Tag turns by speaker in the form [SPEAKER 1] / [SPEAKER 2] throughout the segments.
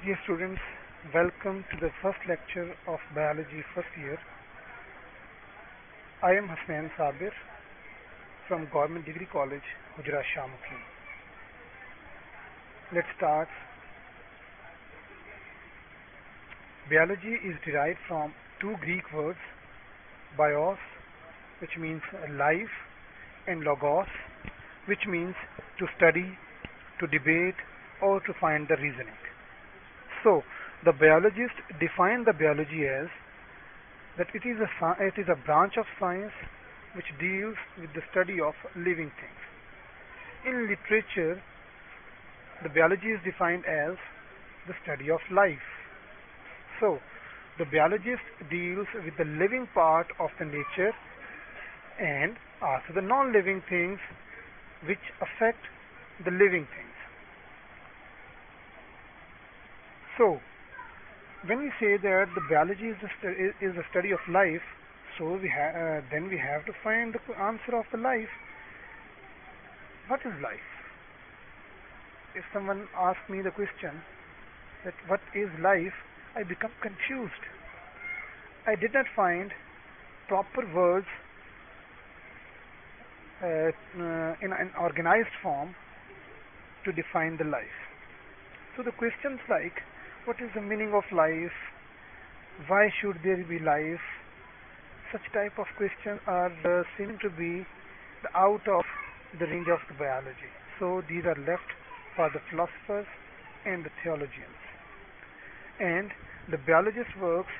[SPEAKER 1] Dear students, welcome to the first lecture of biology first year. I am Hasnain Sabir from Government Degree College, Gujarat Shahamukhi. Let's start. Biology is derived from two Greek words, bios, which means life, and logos, which means to study, to debate, or to find the reasoning. So, the biologists define the biology as that it is a branch of science which deals with the study of living things. In literature, the biology is defined as the study of life. So, the biologist deals with the living part of the nature and also the non-living things which affect the living things. So, when we say that the biology is the study of life, so then we have to find the answer of the life. What is life? If someone asks me the question that what is life, I become confused. I did not find proper words in an organized form to define the life. So the questions like, what is the meaning of life? Why should there be life? Such type of questions are seem to be out of the range of the biology. So these are left for the philosophers and the theologians. And the biologist works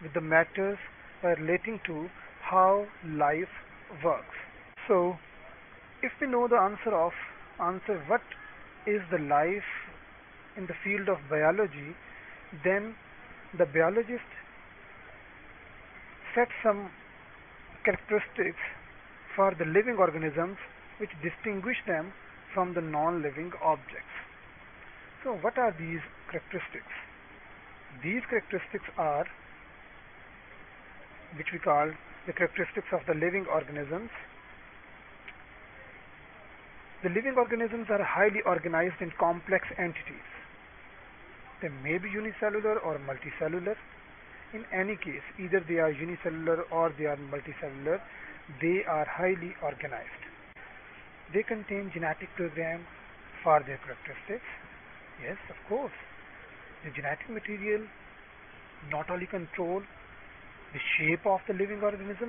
[SPEAKER 1] with the matters relating to how life works. So if we know the answer what is the life in the field of biology, then the biologist sets some characteristics for the living organisms which distinguish them from the non-living objects. So what are these characteristics? These characteristics are which we call the characteristics of the living organisms. The living organisms are highly organized and complex entities. They may be unicellular or multicellular. In any case, either they are unicellular or they are multicellular, they are highly organized. They contain genetic program for their characteristics. Yes, of course. The genetic material not only control the shape of the living organism,